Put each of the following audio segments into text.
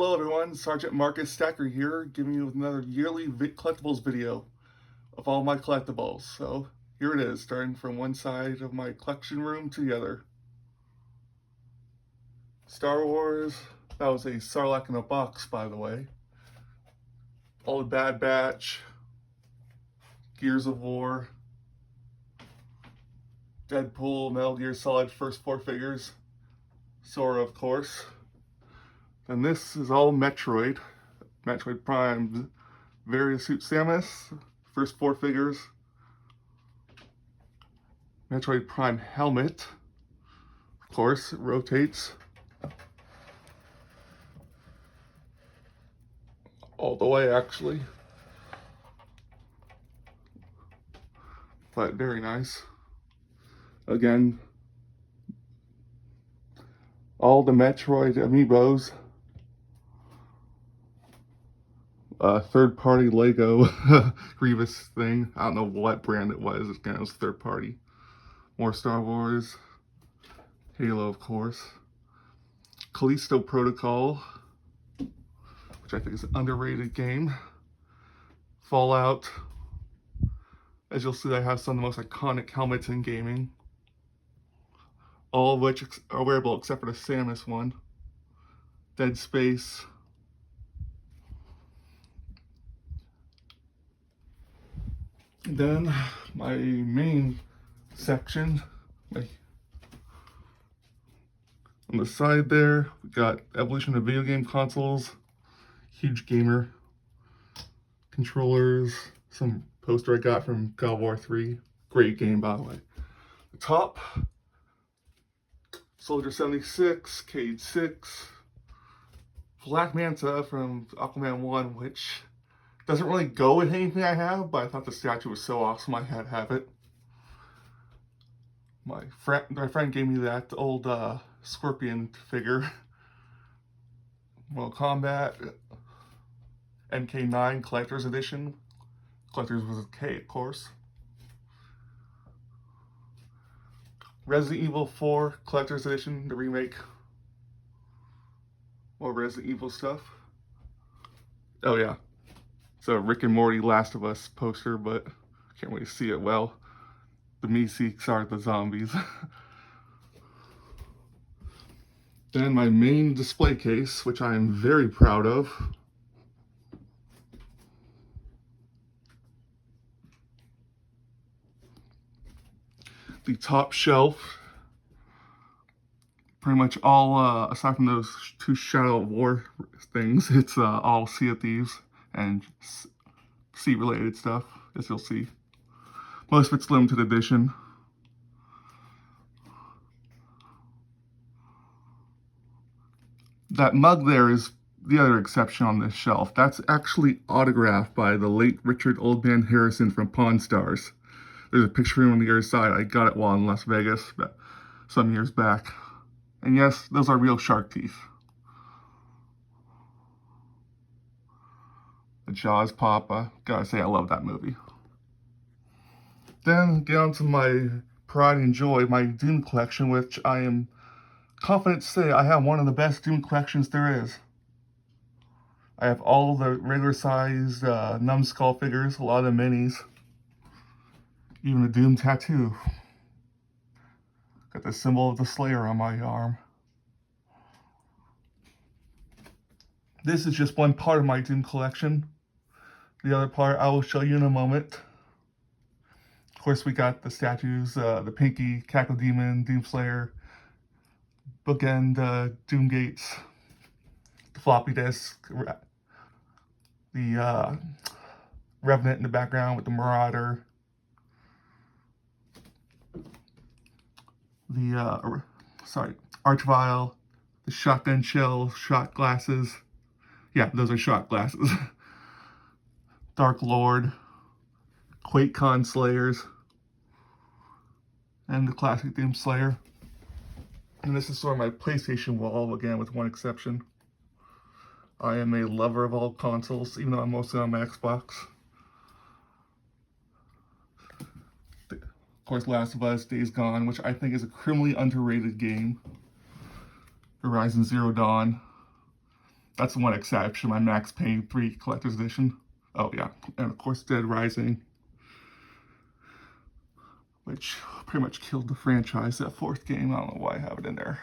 Hello everyone, Sergeant Marcus Stacker here, giving you another yearly collectibles video of all my collectibles. So here it is, starting from one side of my collection room to the other. Star Wars, that was a Sarlacc in a box, by the way. Old Bad Batch, Gears of War, Deadpool, Metal Gear Solid first four figures, Sora of course. And this is all Metroid Prime, various suit Samus, first four figures, Metroid Prime helmet, of course, it rotates all the way actually, but very nice. Again, all the Metroid amiibos. Third-party Lego Grievous thing. I don't know what brand it was. Again, it was third-party. More Star Wars. Halo, of course. Callisto Protocol, which I think is an underrated game. Fallout. As you'll see, I have some of the most iconic helmets in gaming. All of which are wearable except for the Samus one. Dead Space. Then my main section, on the side there, we got evolution of video game consoles, huge gamer, controllers, some poster I got from God of War 3, great game by the way. The top, Soldier 76, Cade 6, Black Manta from Aquaman 1, which doesn't really go with anything I have, but I thought the statue was so awesome I had to have it. My friend gave me that old Scorpion figure. Mortal Kombat, MK9 Collector's Edition. Collector's was a K, of course. Resident Evil 4 Collector's Edition, the remake. More Resident Evil stuff. Oh yeah. It's a Rick and Morty Last of Us poster, but I can't wait to see it well. The Meeseeks are the zombies. Then my main display case, which I am very proud of. The top shelf. Pretty much all, aside from those two Shadow of War things, it's all Sea of Thieves and sea related stuff, as you'll see. Most of it's limited edition. That mug there is the other exception on this shelf. That's actually autographed by the late Richard Oldman Harrison from Pawn Stars. There's a picture of him on the other side. I got it while in Las Vegas some years back. And yes, those are real shark teeth. The Jaws Papa. Gotta say, I love that movie. Then get on to my pride and joy, my Doom collection, which I am confident to say I have one of the best Doom collections there is. I have all the regular sized numbskull figures, a lot of minis, even a Doom tattoo. Got the symbol of the Slayer on my arm. This is just one part of my Doom collection. The other part I will show you in a moment. Of course, we got the statues, the Pinky, Cackle Demon, Doom Slayer, Bookend, Doom Gates, the floppy disk, the Revenant in the background with the Marauder, the, Archvile, the shotgun shell, shot glasses. Yeah, those are shot glasses. Dark Lord, QuakeCon Slayers, and the classic Doom Slayer. And this is sort of my PlayStation wall, again, with one exception. I am a lover of all consoles, even though I'm mostly on my Xbox. Of course, Last of Us, Days Gone, which I think is a criminally underrated game. Horizon Zero Dawn. That's the one exception, my Max Payne 3 Collector's Edition. Oh yeah, and of course Dead Rising, which pretty much killed the franchise, that fourth game. I don't know why I have it in there.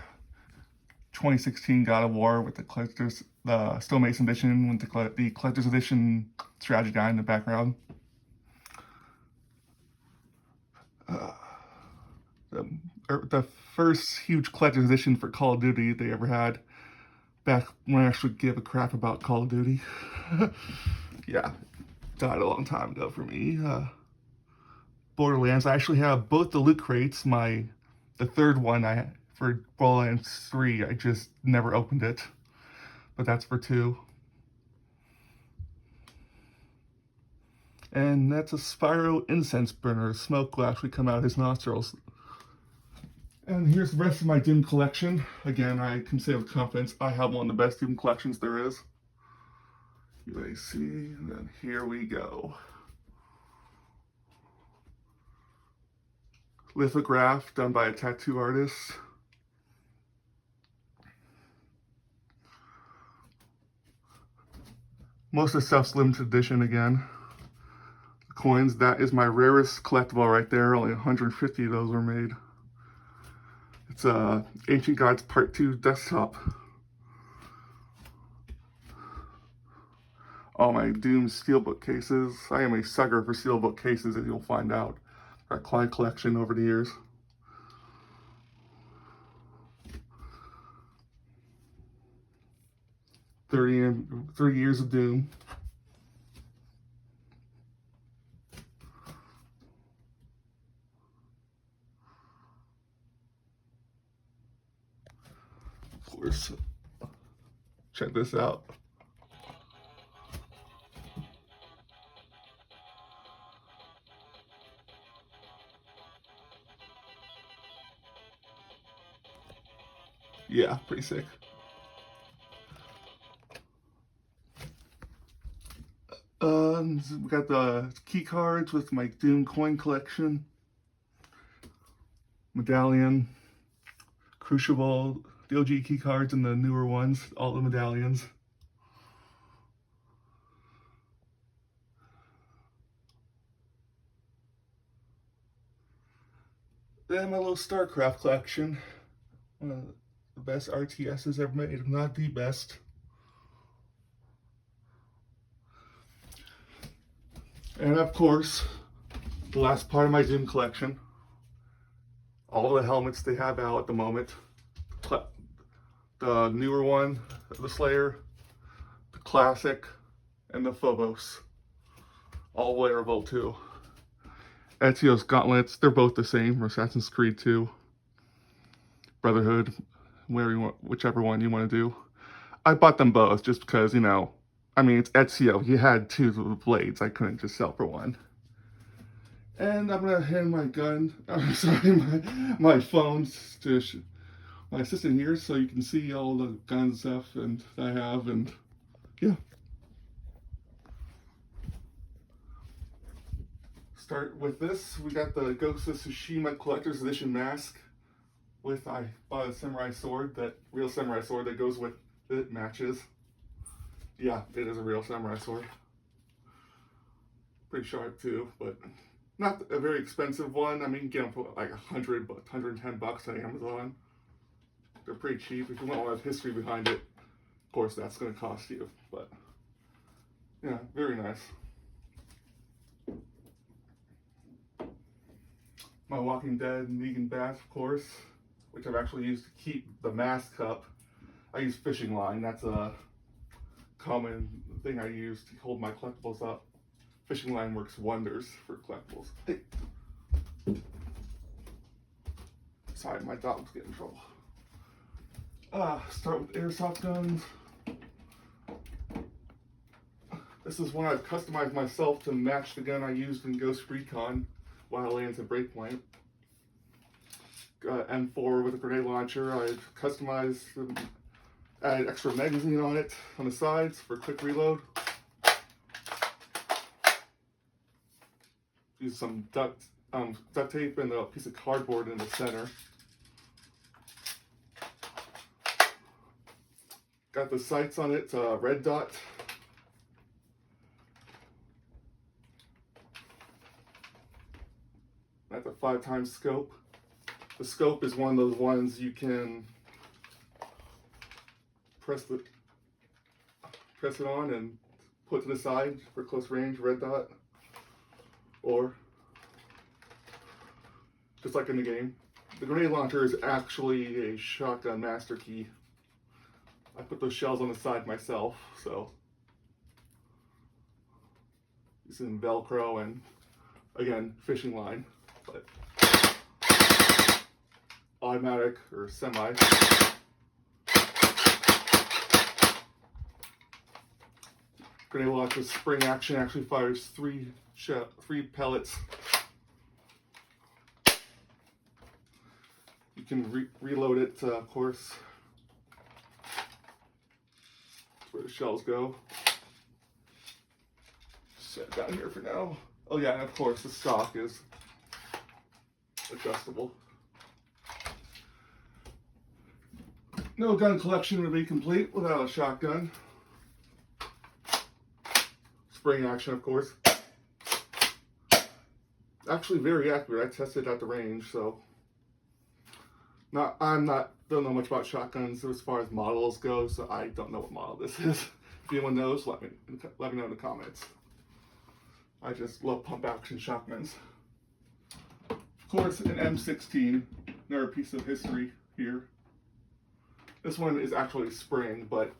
2016 God of War with the Stonemason Edition with the Collector's Edition strategy guide in the background. The first huge Collector's Edition for Call of Duty they ever had, back when I actually gave a crap about Call of Duty. Yeah, died a long time ago for me. Borderlands, I actually have both the loot crates. The third one for Borderlands 3, I just never opened it, but that's for 2. And that's a Spyro incense burner. Smoke will actually come out of his nostrils. And here's the rest of my Doom collection. Again, I can say with confidence I have one of the best Doom collections there is. You may see, and then here we go. Lithograph done by a tattoo artist. Most of the stuff's limited edition again. The coins, that is my rarest collectible right there. Only 150 of those were made. It's Ancient Gods Part 2 desktop. All my Doom steelbook cases. I am a sucker for steelbook cases, as you'll find out. Got quite a collection over the years. Thirty years of Doom. Of course, check this out. Yeah, pretty sick. We got the key cards with my Doom coin collection, medallion, Crucible, the OG key cards and the newer ones, all the medallions. Then my little StarCraft collection. One of the best RTSs ever made, if not the best. And of course, the last part of my Doom collection, all the helmets they have out at the moment. The newer one, the Slayer, the Classic, and the Phobos. All wearable too. Ezio's gauntlets, they're both the same. Assassin's Creed 2, Brotherhood, whichever one you want to do. I bought them both just because, you know, I mean, it's Ezio. He had 2 of the blades. I couldn't just sell for 1. And I'm gonna hand my gun, I'm sorry, my phones to my assistant here, so you can see all the gun stuff and I have, and yeah. Start with this. We got the Ghost of Tsushima Collector's Edition mask. I bought a samurai sword, that real samurai sword that goes with it, matches. Yeah, it is a real samurai sword. Pretty sharp too, but not a very expensive one. I mean, you can get them for like 110 bucks on Amazon. They're pretty cheap. If you want to have history behind it, of course that's going to cost you, but yeah, very nice. My Walking Dead Negan bat, of course, which I've actually used to keep the mask up. I use fishing line. That's a common thing I use to hold my collectibles up. Fishing line works wonders for collectibles. Hey. Sorry, my dog's getting in trouble. Start with airsoft guns. This is one I've customized myself to match the gun I used in Ghost Recon Wildlands at Breakpoint. M4 with a grenade launcher. I've customized, added extra magazine on it on the sides for quick reload. Use some duct tape and a piece of cardboard in the center. Got the sights on it, red dot. That's a 5x scope. The scope is one of those ones you can press it on and put to the side for close range, red dot. Or, just like in the game, the grenade launcher is actually a shotgun master key. I put those shells on the side myself, so using Velcro and, again, fishing line, but automatic or semi. Grenade launcher spring action actually fires three pellets. You can reload it, of course. That's where the shells go. Set it down here for now. Oh yeah, and of course the stock is adjustable. No gun collection would be complete without a shotgun. Spring action, of course. Actually very accurate. I tested at the range, so don't know much about shotguns as far as models go, so I don't know what model this is. If anyone knows, let me know in the comments. I just love pump action shotguns. Of course, an M16, another piece of history here. This one is actually spring, but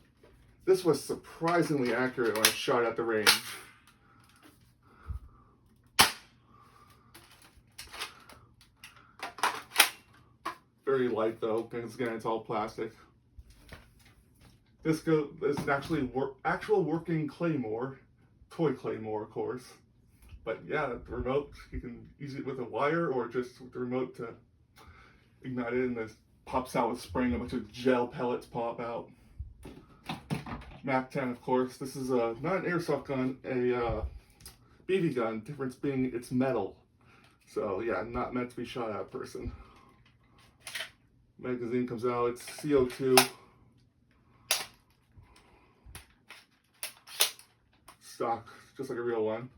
this was surprisingly accurate when I shot at the range. Very light though, because again it's all plastic. This is actually actual working claymore, toy claymore, of course. But yeah, the remote, you can use it with a wire or just with the remote to ignite it, and this pops out with spring. A bunch of gel pellets pop out. MAC 10, of course. This is not an airsoft gun, a BB gun. Difference being it's metal. So yeah, not meant to be shot at a person. Magazine comes out. It's CO2. Stock, just like a real one.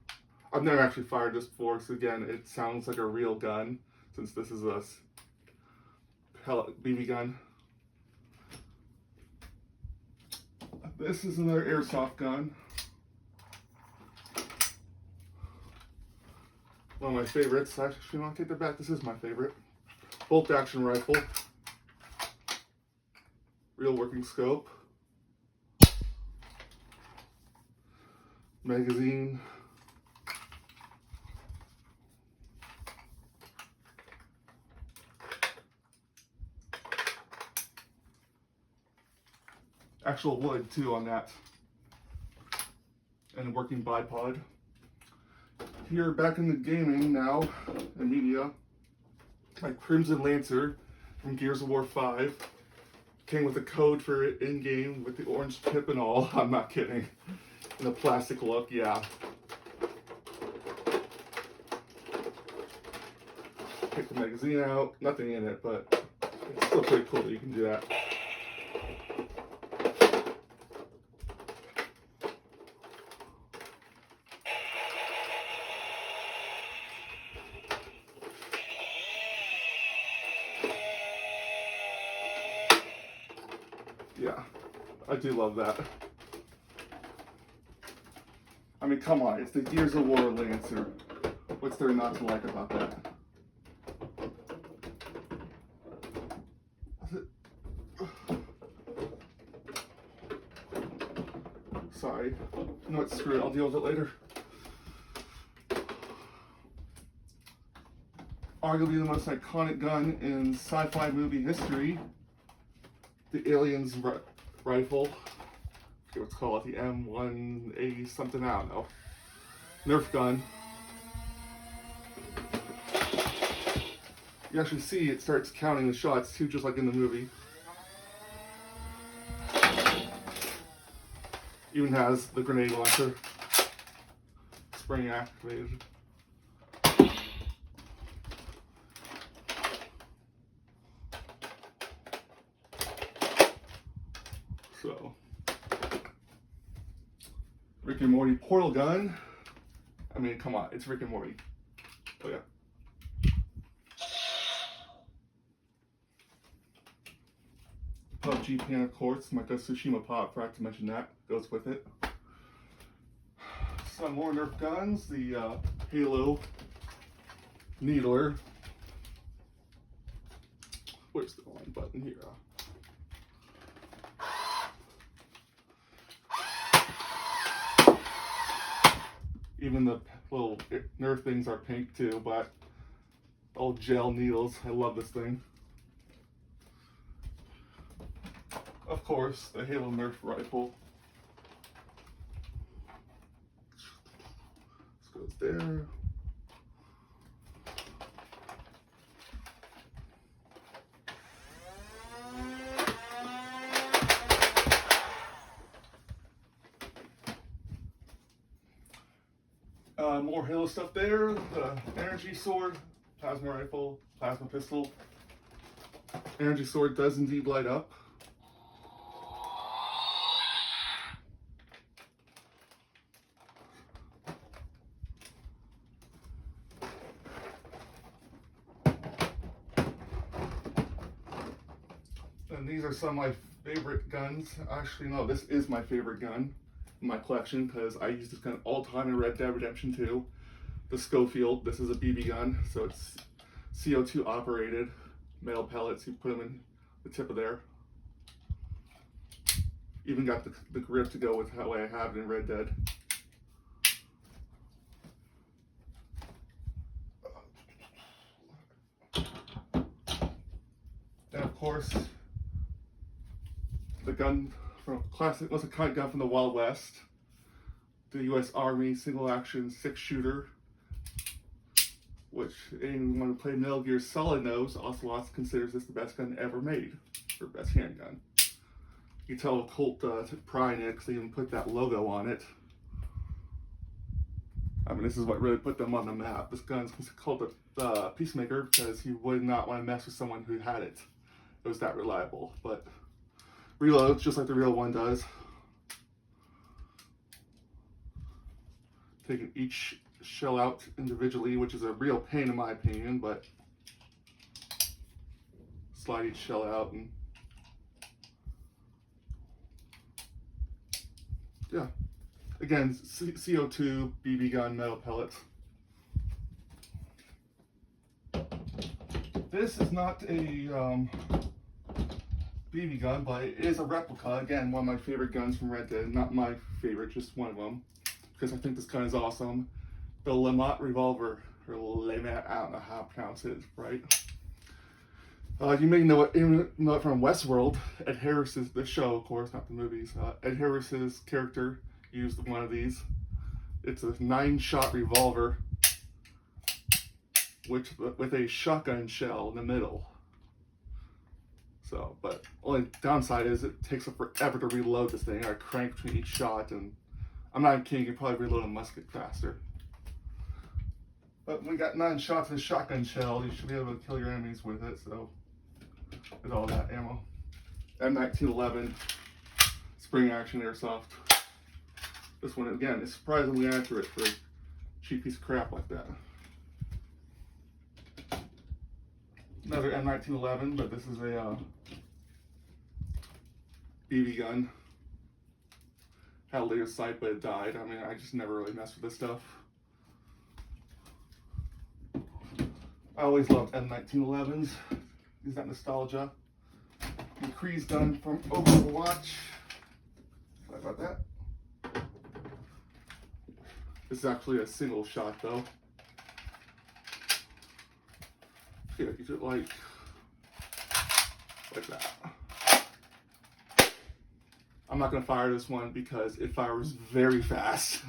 I've never actually fired this before, so again, it sounds like a real gun, since this is a pellet BB gun. This is another airsoft gun. One of my favorites. Actually, I want to take that back. This is my favorite. Bolt action rifle. Real working scope. Magazine. Actual wood too on that, and a working bipod. Here, back in the gaming now, and media, my Crimson Lancer from Gears of War 5 came with a code for it in game with the orange tip and all. I'm not kidding. And a plastic look, yeah. Take the magazine out, nothing in it, but it's still pretty cool that you can do that. Yeah, I do love that. I mean, come on, it's the Gears of War Lancer. What's there not to like about that? Sorry. You know what, screw it, I'll deal with it later. Arguably the most iconic gun in sci-fi movie history. The Aliens rifle. I forget what's called, the M1A something, I don't know. Nerf gun. You actually see it starts counting the shots too, just like in the movie. Even has the grenade launcher. Spring activated. So Rick and Morty portal gun. I mean, come on, it's Rick and Morty. Oh yeah. PUBG pan, of course. My Tsushima pop, forgot to mention that. Goes with it. Some more Nerf guns. The Halo Needler. Where's the line button here? Even the little Nerf things are pink too, but old gel needles. I love this thing. Of course, the Halo Nerf rifle. This goes there. More Halo stuff there. The energy sword, plasma rifle, plasma pistol. Energy sword does indeed light up. And these are some of my favorite guns. Actually, no, this is my favorite gun in my collection because I use this gun all the time in Red Dead Redemption 2. The Schofield. This is a BB gun, so it's CO2 operated. Metal pellets, you put them in the tip of there. Even got the grip to go with how I have it in Red Dead. And of course, the gun from classic was a kite gun from the Wild West. The U.S. Army single action 6-shooter, which anyone who played Metal Gear Solid knows, Ocelot considers this the best gun ever made, or best handgun. You tell Colt took pride in it because they even put that logo on it. I mean, this is what really put them on the map. This gun's called the Peacemaker because you would not want to mess with someone who had it. It was that reliable, but reloads just like the real one does. Taking each shell out individually, which is a real pain in my opinion, but slide each shell out and yeah. Again, CO2, BB gun, metal pellets. This is not a BB gun, but it is a replica. Again, one of my favorite guns from Red Dead. Not my favorite, just one of them, because I think this gun is awesome. The Lamont revolver, or Lamont, I don't know how to pronounce it right. You may know it from Westworld. Ed Harris's, the show, of course, not the movies. Ed Harris's character used one of these. It's a 9-shot revolver, with a shotgun shell in the middle. So, but only downside is it takes forever to reload this thing. I crank between each shot, and I'm not even kidding, you probably reload a musket faster. But when you got 9 shots in a shotgun shell, you should be able to kill your enemies with it. So, with all that ammo. M1911 spring action airsoft. This one again is surprisingly accurate for a cheap piece of crap like that. Another M1911, but this is a BB gun. Had a laser sight, but it died. I mean, I just never really messed with this stuff. I always loved M1911s. Use that nostalgia. The Kreese gun from Overwatch. Sorry about that. This is actually a single shot though. Yeah, you do it like that. I'm not gonna fire this one because it fires very fast.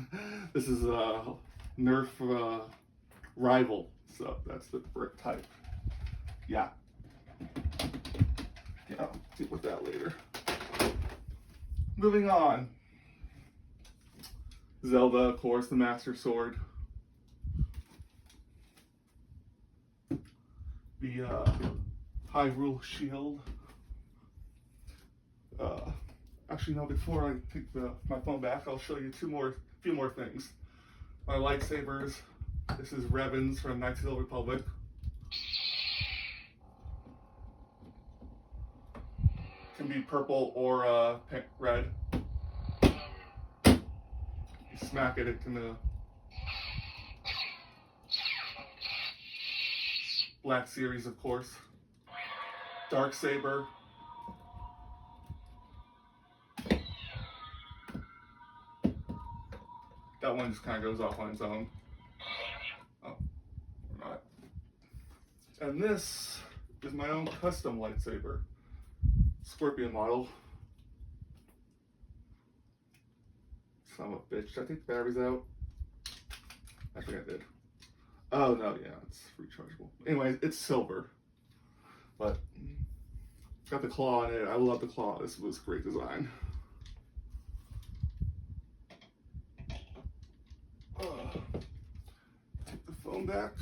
This is a Nerf rival, so that's the brick type. Yeah. Yeah, I'll deal with that later. Moving on. Zelda, of course, the Master Sword. The Hyrule Shield. Actually, no, before I take my phone back, I'll show you few more things. My lightsabers. This is Revan's from Knights of the Old Republic. Can be purple or red. You smack it can Black Series, of course. Dark Saber. That one just kind of goes off on its own. Oh, or not. And this is my own custom lightsaber. Scorpion model. Son of a bitch. Did I take the batteries out? I think I did. Oh no, yeah, it's rechargeable. Anyway, it's silver. But it's got the claw in it. I love the claw. This was great design. Take the phone back.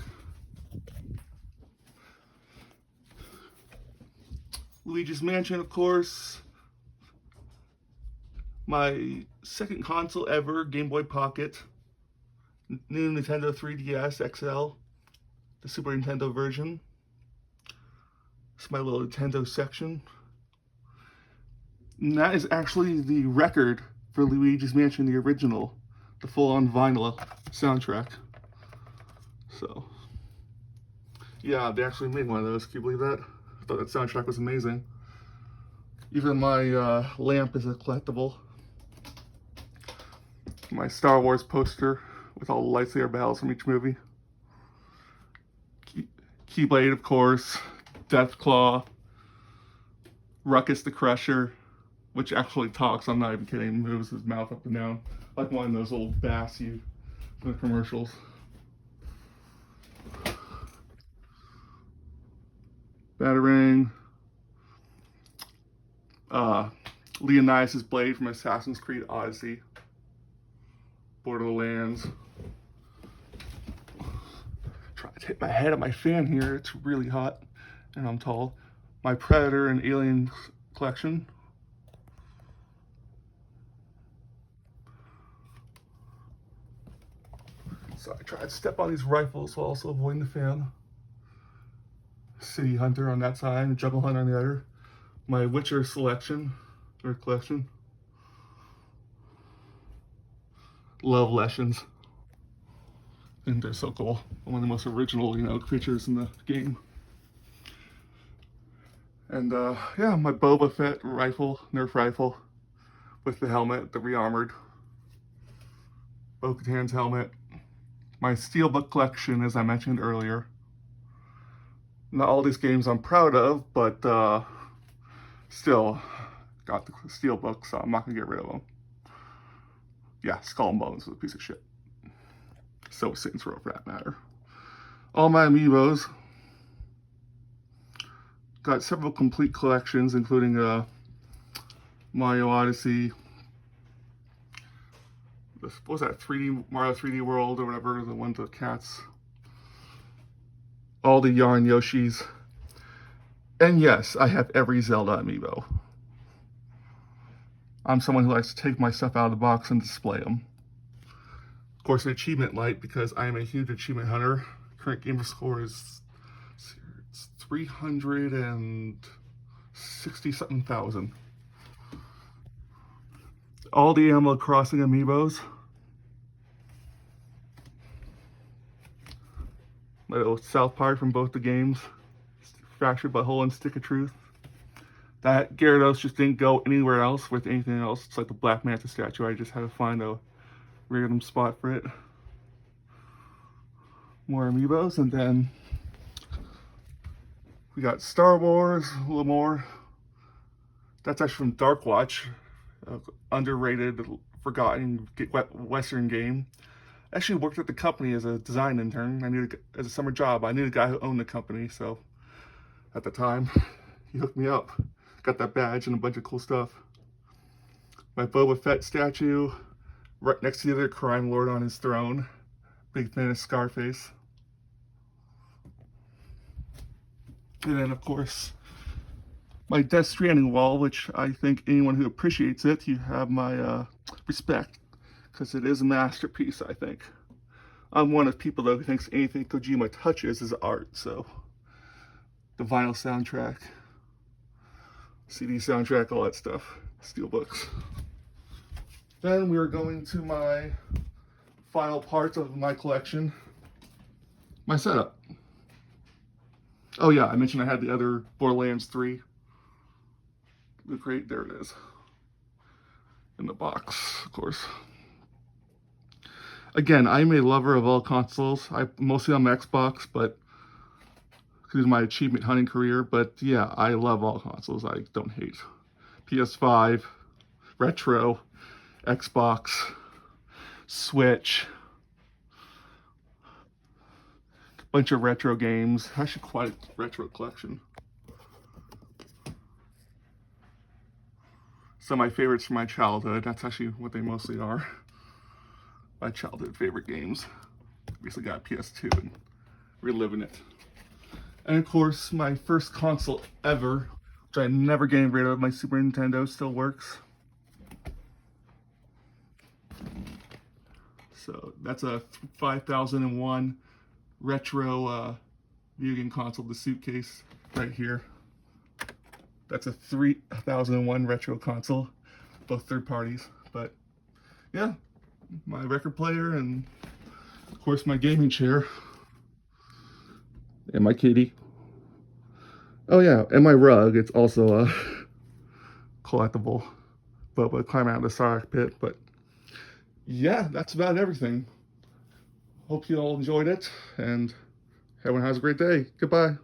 Luigi's Mansion, of course. My second console ever, Game Boy Pocket. New Nintendo 3DS XL, the Super Nintendo version. It's my little Nintendo section. And that is actually the record for Luigi's Mansion, the original, the full-on vinyl soundtrack. So, yeah, they actually made one of those. Can you believe that? I thought that soundtrack was amazing. Even my lamp is a collectible. My Star Wars poster with all the lightsaber battles from each movie. Keyblade, of course. Deathclaw. Ruckus the Crusher, which actually talks. I'm not even kidding. Moves his mouth up and down like one of those old bass you from the commercials. Batarang. Leonidas' blade from Assassin's Creed Odyssey. Borderlands. Trying to hit my head on my fan here. It's really hot and I'm tall. My Predator and Alien collection. So I tried to step on these rifles while also avoiding the fan. City Hunter on that side, and Jungle Hunter on the other. My Witcher selection, or collection. Love Lessons. I think they're so cool. One of the most original, creatures in the game. And yeah, my Boba Fett rifle, Nerf rifle, with the helmet, the re-armored. Bo-Katan's helmet. My Steelbook collection, as I mentioned earlier. Not all these games I'm proud of, but still got the Steelbook, so I'm not gonna get rid of them. Yeah, Skull and Bones is a piece of shit. So is Saints Row, for that matter. All my amiibos. Got several complete collections, including Mario Odyssey. What was that? Mario 3D World or whatever, the one with the cats. All the Yarn Yoshis. And yes, I have every Zelda amiibo. I'm someone who likes to take my stuff out of the box and display them. Of course, an achievement light, because I am a huge achievement hunter. Current gamer score is 360-something thousand. All the Animal Crossing amiibos. My little South Park from both the games. Fractured Butthole and Stick of Truth. That Gyarados just didn't go anywhere else with anything else. It's like the Black Manta statue. I just had to find a random spot for it. More amiibos, and then we got Star Wars, a little more. That's actually from Dark Watch, underrated, forgotten Western game. I actually worked at the company as a design intern. As a summer job. I knew the guy who owned the company, so at the time, he hooked me up. Got that badge and a bunch of cool stuff. My Boba Fett statue, right next to the other crime lord on his throne. Big fan of Scarface. And then, of course, my Death Stranding wall, which I think anyone who appreciates it, you have my respect, because it is a masterpiece, I think. I'm one of people, though, who thinks anything Kojima touches is art, so the vinyl soundtrack, CD soundtrack, all that stuff, steelbooks. Then we are going to my final parts of my collection, my setup. Oh yeah, I mentioned I had the other Borderlands 3 loot crate. There it is. In the box, of course. Again, I'm a lover of all consoles. I mostly on my Xbox, but because my achievement hunting career. But yeah, I love all consoles. I don't hate. PS5, retro, Xbox, Switch, bunch of retro games. Actually, quite a retro collection. Some of my favorites from my childhood. That's actually what they mostly are. My childhood favorite games. Recently got a PS2 and reliving it. And of course, my first console ever, which I never getting rid of, my Super Nintendo still works. So that's a 5001 retro video game console, the suitcase right here. That's a 3001 retro console, both third parties. But yeah, my record player and of course my gaming chair. And my kitty. Oh yeah, and my rug. It's also a collectible, but would climb out of the sock pit. But yeah, that's about everything. Hope you all enjoyed it, and everyone has a great day. Goodbye.